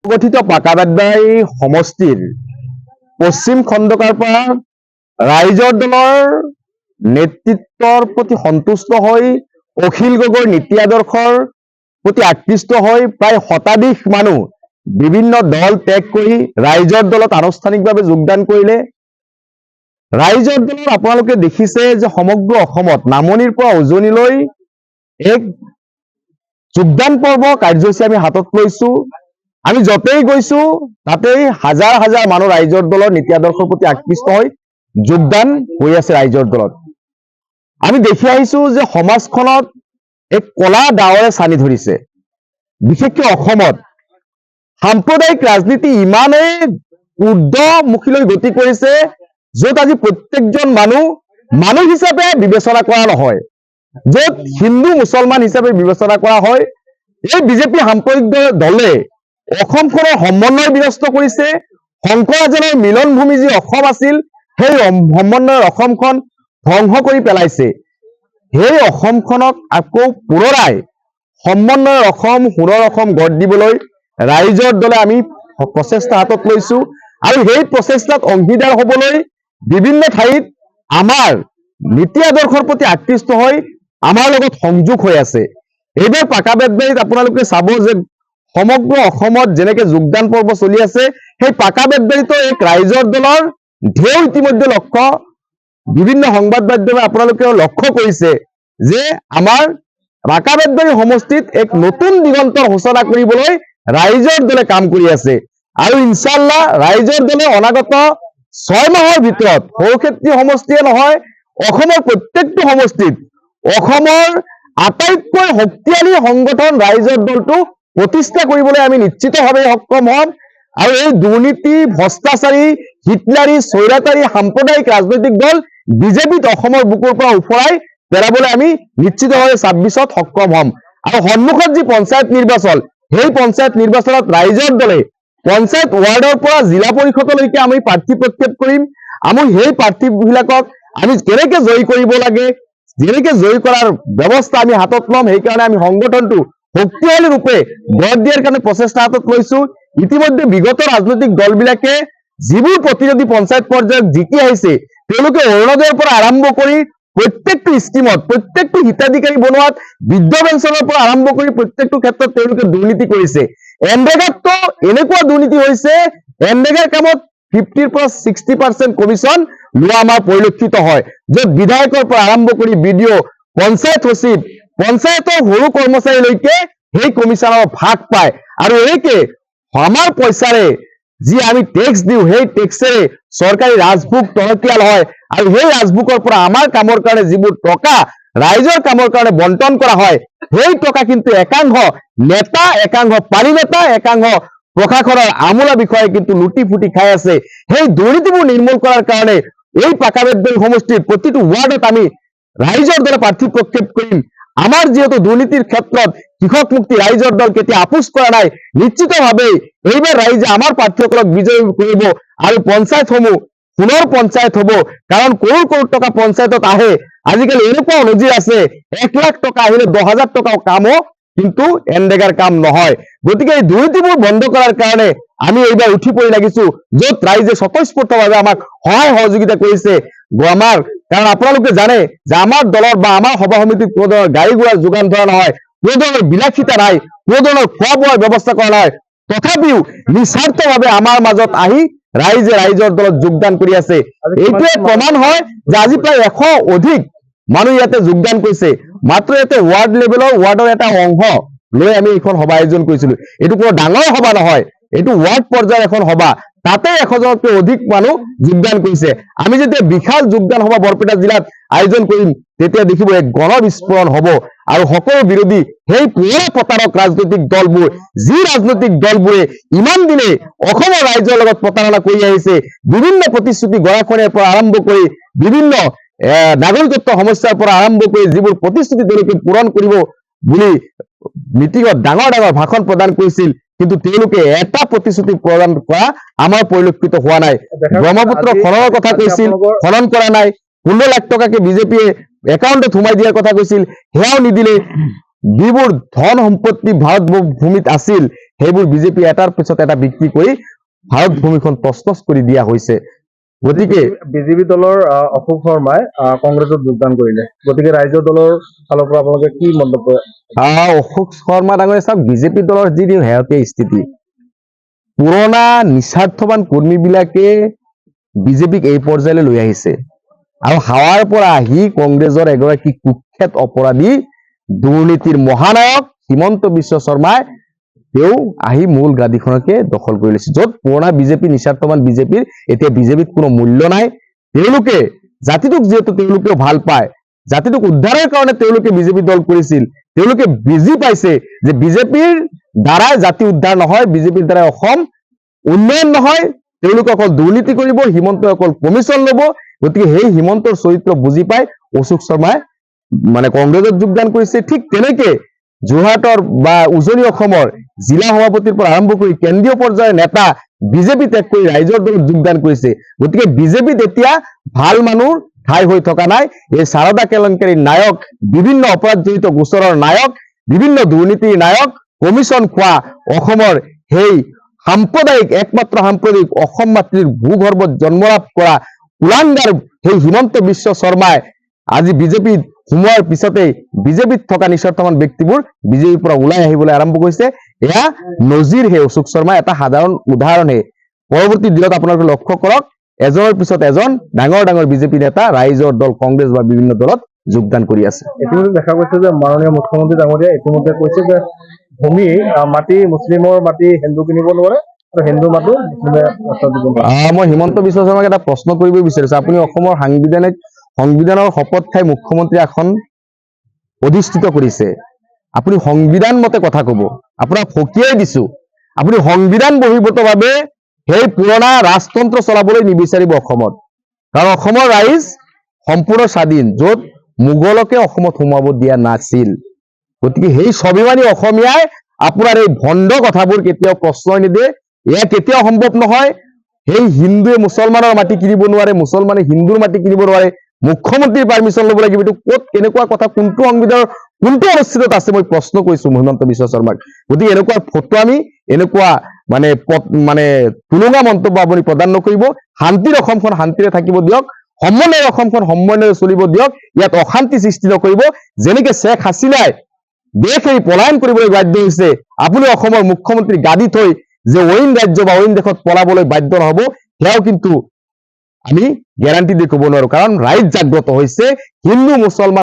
গঠিত পাকাবাদবাৰী সমষ্টিৰ পশ্চিম খণ্ডকাৰ পৰা ৰাইজৰ দলৰ নেতৃত্বৰ প্ৰতি সন্তুষ্ট হৈ অখিল গগৈৰ নীতি আদৰ্শৰ প্ৰতি আকৃষ্ট হৈ প্ৰায় শতাধিক মানুহ বিভিন্ন দল ত্যাগ কৰি ৰাইজৰ দলত আনুষ্ঠানিকভাৱে যোগদান কৰিলে। ৰাইজৰ দলত আপোনালোকে দেখিছে যে সমগ্ৰ অসমত নামনিৰ পৰা উজনিলৈ এক যোগদান পৰ্ব কাৰ্যসূচী আমি হাতত লৈছো। আমি যতেই গৈছো তাতেই হাজাৰ হাজাৰ মানুহ ৰাইজৰ দলৰ নীতি আদৰ্শৰ প্ৰতি আকৃষ্ট হৈ যোগদান হৈ আছে ৰাইজৰ দলত। আমি দেখি আহিছো যে সমাজখনত এক কলা ডাৱৰে ছানি ধৰিছে। বিশেষকৈ অসমত সাম্প্ৰদায়িক ৰাজনীতি ইমানেই ঊৰ্ধ্বমুখীলৈ গতি কৰিছে য'ত আজি প্ৰত্যেকজন মানুহ হিচাপে বিবেচনা কৰা নহয়, য'ত হিন্দু মুছলমান হিচাপে বিবেচনা কৰা হয়। এই বিজেপি সাম্প্ৰদায়িক দলে অসমখনৰ সমন্বয় বিনষ্ট কৰিছে। শংকৰাজনৰ মিলনভূমি যি অসম আছিল সেই সমন্বয়ৰ অসমখন ধ্বংস কৰি পেলাইছে। সেই অসমখনক আকৌ পুনৰাই সমন্বয়ৰ অসম, সোণৰ অসম গঢ় দিবলৈ ৰাইজৰ দলে আমি প্ৰচেষ্টা হাতত লৈছো আৰু সেই প্ৰচেষ্টাত অংশীদাৰ হ'বলৈ বিভিন্ন ঠাইত আমাৰ নীতি আদৰ্শৰ প্ৰতি আকৃষ্ট হৈ আমাৰ লগত সংযোগ হৈ আছে। এইবাৰ পাকাবাদবাৰীত আপোনালোকে চাব যে সমগ্ৰ অসমত যেনেকে যোগদান পৰ্ব চলি আছে, সেই পাকাবাদবাৰীতো এক ৰাইজৰ দলৰ ঢেউ ইতিমধ্যে লক্ষ্য বিভিন্ন সংবাদ মাধ্যমে আপোনালোকে লক্ষ্য কৰিছে যে আমাৰ পাকাবাদবাৰী সমষ্টিত এক নতুন দিগন্তৰ সূচনা কৰিবলৈ ৰাইজৰ দলে কাম কৰি আছে আৰু ইনশাআল্লাহ ৰাইজৰ দলে অনাগত 6 মাহৰ ভিতৰত সৌক্ষেত্ৰী সমষ্টিয়ে নহয় অসমৰ প্ৰত্যেকটো সমষ্টিত অসমৰ আটাইতকৈ শক্তিশালী সংগঠন ৰাইজৰ দলটো প্ৰতিষ্ঠা কৰিবলৈ আমি নিশ্চিতভাৱে সক্ষম হ'ম আৰু এই দুৰ্নীতি, ভ্ৰষ্টাচাৰী, হিটলাৰী, স্বৈৰাচাৰী সাম্প্ৰদায়িক ৰাজনৈতিক দল বিজেপিত অসমৰ বুকুৰ পৰা উফৰাই পেলাবলৈ আমি নিশ্চিতভাৱে 26ত সক্ষম হ'ম। আৰু সন্মুখত যি পঞ্চায়ত নিৰ্বাচন, সেই পঞ্চায়ত নিৰ্বাচনত ৰাইজৰ দলে পঞ্চায়ত ৱাৰ্ডৰ পৰা জিলা পৰিষদলৈকে আমি প্ৰাৰ্থী প্ৰক্ষেপ কৰিম। আমি সেই প্ৰাৰ্থীবিলাকক আমি কেনেকে জয়ী কৰিব লাগে, যেনেকে জয়ী কৰাৰ ব্যৱস্থা আমি হাতত ল'ম, সেইকাৰণে আমি সংগঠনটো শক্তিশালী ৰূপে গঢ় দিয়াৰ কাৰণে প্ৰচেষ্টা হাতত লৈছো। ইতিমধ্যে বিগত ৰাজনৈতিক দলবিলাকে যিবোৰ প্ৰতিনিধি পঞ্চায়ত পৰ্যায়ত জিকি আহিছে তেওঁলোকে অৰুণোদয়ৰ পৰা আৰম্ভ কৰি প্ৰত্যেকটো স্কিমত, প্ৰত্যেকটো হিতাধিকাৰী বনোৱাত, বৃদ্ধ পেঞ্চনৰ পৰা আৰম্ভ কৰি প্ৰত্যেকটো ক্ষেত্ৰত তেওঁলোকে দুৰ্নীতি কৰিছে। এনৰেগাততো এনেকুৱা দুৰ্নীতি হৈছে, এনৰেগাৰ কামত 50 পৰা 60% কমিশ্যন লোৱা আমাৰ পৰিলক্ষিত হয়, য'ত বিধায়কৰ পৰা আৰম্ভ কৰি বিডিঅ, পঞ্চায়ত সচিব, পঞ্চায়তৰ সৰু কৰ্মচাৰীলৈকে সেই কমিশ্যনৰ ভাগ পায়। আৰু এইকে আমাৰ পইচাৰে যি আমি টেক্স দিওঁ সেই টেক্সেৰে চৰকাৰী ৰাজভোগ তহতিয়াল হয় আৰু সেই ৰাজভোগৰ পৰা আমাৰ কামৰ কাৰণে যিবোৰ টকা ৰাইজৰ কামৰ কাৰণে বণ্টন কৰা হয় সেই টকা কিন্তু একাংশ নেতা, একাংশ পাৰী নেতা, একাংশ প্ৰশাসনৰ আমোলা বিষয়ে কিন্তু লুটি ফুটি খাই আছে। সেই দুৰ্নীতিবোৰ নিৰ্মূল কৰাৰ কাৰণে এই পাকাবাদবাৰী সমষ্টিৰ প্ৰতিটো ৱাৰ্ডত আমি ৰাইজৰ দলে প্ৰাৰ্থী প্ৰক্ষেপ কৰিম। আমাৰ যিহেতু দুৰ্নীতিৰ ক্ষেত্ৰত কৃষক মুক্তি ৰাইজৰ দল কেতিয়া আপোচ কৰা নাই, নিশ্চিতভাৱে এইবাৰ ৰাইজে আমাৰ প্ৰাৰ্থীসকলক বিজয়ী কৰিব আৰু পঞ্চায়তসমূহ পুনৰ পঞ্চায়ত হ'ব। কাৰণ কৰোৰ কৰোৰ টকা পঞ্চায়তত আহে। আজিকালি এনেকুৱা নজিৰ আছে 1 লাখ টকা আহিলে 10,000 টকা কামো কিন্তু এনৰেগাৰ কাম নহয়। গতিকে এই দুৰ্নীতিবোৰ বন্ধ কৰাৰ কাৰণে আমি এইবাৰ উঠি পৰি লাগিছো, য'ত ৰাইজে স্বতঃস্ফূৰ্তভাৱে আমাক সহায় সহযোগিতা কৰিছে। আমাৰ কাৰণ আপোনালোকে জানে যে আমাৰ দলৰ বা আমাৰ সভা সমিতিত কোনো ধৰণৰ গাড়ী ঘোঁৰাৰ যোগান ধৰা নহয়, কোনো ধৰণৰ বিলাসিতা নাই, কোনো ধৰণৰ খোৱা বোৱাৰ ব্যৱস্থা কৰা নহয়। তথাপিও নিস্বাৰ্থভাৱে আমাৰ মাজত আহি ৰাইজে ৰাইজৰ দলত যোগদান কৰি আছে। এইটোৱে প্ৰমাণ হয় যে আজি প্ৰায় 100 অধিক মানুহ ইয়াতে যোগদান কৰিছে। মাত্ৰ ইয়াতে ৱাৰ্ড লেভেলৰ ৱাৰ্ডৰ এটা অংশ লৈ আমি এইখন সভা আয়োজন কৰিছিলো। এইটো কোনো ডাঙৰ সভা নহয়, এইটো ৱাৰ্ড পৰ্যায়ৰ এখন সভা, তাতে 100জনতকৈ অধিক মানুহ যোগদান কৰিছে। আমি যেতিয়া বিশাল যোগদান সভা বৰপেটা জিলাত আয়োজন কৰিম তেতিয়া দেখিব এক গণ বিস্ফোৰণ হ'ব আৰু সকলো বিৰোধী সেই পুৰণা প্ৰতাৰক ৰাজনৈতিক দলবোৰ, যি ৰাজনৈতিক দলবোৰে ইমান দিনে অসমৰ ৰাইজৰ লগত প্ৰতাৰণা কৰি আহিছে, বিভিন্ন প্ৰতিশ্ৰুতি গৰাখহনীয়াৰ পৰা আৰম্ভ কৰি বিভিন্ন নাগৰিকত্ব সমস্যাৰ পৰা আৰম্ভ কৰি যিবোৰ প্ৰতিশ্ৰুতি তেওঁলোকে পূৰণ কৰিব বুলি মিটিঙত ডাঙৰ ডাঙৰ ভাষণ প্ৰদান কৰিছিল, কিন্তু তেওঁলোকে এটা প্ৰতিশ্ৰুতি প্ৰদান কৰা আমাৰ পৰিলক্ষিত হোৱা নাই। ব্ৰহ্মপুত্ৰ খননৰ কথা কৈছিল, খনন কৰা নাই। 15 লাখ টকাকে বিজেপিয়ে একাউণ্টত সোমাই দিয়াৰ কথা কৈছিল, সেয়াও নিদিলে। যিবোৰ ধন সম্পত্তি ভাৰত ভূমিত আছিল সেইবোৰ বিজেপি এটাৰ পিছত এটা বিক্ৰী কৰি ভাৰত ভূমিখন তছনছ কৰি দিয়া হৈছে। গতিকে বিজেপি দলৰ অশোক শৰ্মাই কংগ্ৰেছত যোগদান কৰিলে, গতিকে ৰাইজৰ দলৰ ফালৰ পৰা আপোনালোকে কি মন্তব্য? অশোক শৰ্মা ডাঙৰীয়া চাওক, বিজেপি দলৰ যি শেহতীয়া স্থিতি, পুৰণা নিস্বাৰ্থৱান কৰ্মীবিলাকে বিজেপিক এই পৰ্যায়লৈ লৈ আহিছে আৰু হাৱাৰ পৰা আহি কংগ্ৰেছৰ এগৰাকী কুখ্যাত অপৰাধী দুৰ্নীতিৰ মহানায়ক হিমন্ত বিশ্ব শৰ্মাই তেওঁ আহি মূল গাদীখনকে দখল কৰি লৈছে, য'ত পুৰণা বিজেপি নিস্বাৰ্থৱান বিজেপিৰ এতিয়া বিজেপিত কোনো মূল্য নাই। তেওঁলোকে জাতিটোক যিহেতু তেওঁলোকেও ভাল পায়, জাতিটোক উদ্ধাৰৰ কাৰণে তেওঁলোকে বিজেপি দল কৰিছিল, তেওঁলোকে বুজি পাইছে যে বিজেপিৰ দ্বাৰাই জাতি উদ্ধাৰ নহয়, বিজেপিৰ দ্বাৰাই অসম উন্নয়ন নহয়, তেওঁলোকে অকল দুৰ্নীতি কৰিব, হিমন্তই অকল কমিশ্যন ল'ব। গতিকে সেই হিমন্তৰ চৰিত্ৰ বুজি পাই অশোক শৰ্মাই কংগ্ৰেছত যোগদান কৰিছে। ঠিক তেনেকে যোৰহাটৰ বা উজনি অসমৰ জিলা সভাপতিৰ পৰা আৰম্ভ কৰি কেন্দ্ৰীয় পৰ্যায়ৰ নেতা বিজেপি ত্যাগ কৰি ৰাইজৰ দলত যোগদান কৰিছে। গতিকে বিজেপিত এতিয়া ভাল মানুহ ঠাই হৈ থকা নাই। এই সাৰদা কেলেংকাৰীৰ নায়ক, বিভিন্ন অপৰাধজড়িত গোচৰৰ নায়ক, বিভিন্ন দুৰ্নীতিৰ নায়ক, কমিশ্যন খোৱা অসমৰ সেই একমাত্ৰ সাম্প্ৰদায়িক অসম মাতৃৰ ভূগৰ্ভত জন্মলাভ কৰা কুলাংগাৰ সেই হিমন্ত বিশ্ব শৰ্মাই আজি বিজেপিত সোমোৱাৰ পিছতেই বিজেপিত থকা নিস্বাৰ্থৱান ব্যক্তিবোৰ বিজেপিৰ পৰা ওলাই আহিবলৈ আৰম্ভ কৰিছে। এয়া নজিৰ হে অশোক শৰ্মা এটা সাধাৰণ উদাহৰণহে। পৰৱৰ্তী দিনত আপোনালোকে লক্ষ্য কৰক, এজনৰ পিছত এজন ডাঙৰ ডাঙৰ বিজেপি নেতা ৰাইজৰ দল কংগ্ৰেছ বা বিভিন্ন দলত যোগদান কৰি আছে। ইতিমধ্যে দেখা গৈছে যে মাননীয় মুখ্যমন্ত্ৰী ডাঙৰীয়া ইতিমধ্যে কৈছে যে ভূমি মাটি মুছলিমৰ মাটি হিন্দু কিনিব নোৱাৰে আৰু হিন্দু মাটি মুছলিমে দিব নোৱাৰে। মই হিমন্ত বিশ্ব শৰ্মাক এটা প্ৰশ্ন কৰিব বিচাৰিছো, আপুনি অসমৰ সংবিধানৰ শপত খাই মুখ্যমন্ত্ৰী আসন অধিষ্ঠিত কৰিছে, আপুনি সংবিধান মতে কথা কব। আপোনাক সকীয়াই দিছো, আপুনি সংবিধান বহিৰ্ভূতভাৱে সেই পুৰণা ৰাজতন্ত্ৰ চলাবলৈ নিবিচাৰিব অসমত, কাৰণ অসমৰ ৰাইজ সম্পূৰ্ণ স্বাধীন, য'ত মোগলকে অসমত সোমাব দিয়া নাছিল। গতিকে সেই স্বাভিমানী অসমীয়াই আপোনাৰ এই ভণ্ড কথাবোৰ কেতিয়াও প্ৰশ্ৰয় নিদিয়ে। এয়া কেতিয়াও সম্ভৱ নহয়। সেই হিন্দুৱে মুছলমানৰ মাটি কিনিব নোৱাৰে, মুছলমানে হিন্দুৰ মাটি কিনিব নোৱাৰে, মুখ্যমন্ত্ৰীৰ পাৰ্মিশ্যন ল'ব লাগিব। এইটো ক'ত কেনেকুৱা কথা, কোনটো সংবিধানৰ কোনটো অনুচ্ছেদত আছে, মই প্ৰশ্ন কৰিছো হিমন্ত বিশ্ব শৰ্মাক। গতিকে এনেকুৱা ফটোৱামি, এনেকুৱা তুলুঙা মন্তব্য আপুনি প্ৰদান নকৰিব। শান্তিৰ অসমখন শান্তিৰে থাকিব দিয়ক, সমন্বয়ৰ অসমখন সমন্বয়েৰে চলিব দিয়ক, ইয়াত অশান্তি সৃষ্টি নকৰিব। যেনেকে শ্বেখ হাছিনাই দেশ এৰি পলায়ন কৰিবলৈ বাধ্য হৈছে, আপুনি অসমৰ মুখ্যমন্ত্ৰী গাদী থৈ যে অইন ৰাজ্য বা অইন দেশত পলাবলৈ বাধ্য নহব, সেয়াও কিন্তু আমি গ্যাৰাণ্টি দি ক'ব নোৱাৰো, কাৰণ ৰাইজ জাগ্ৰত হৈছে। হিন্দু মুছলমান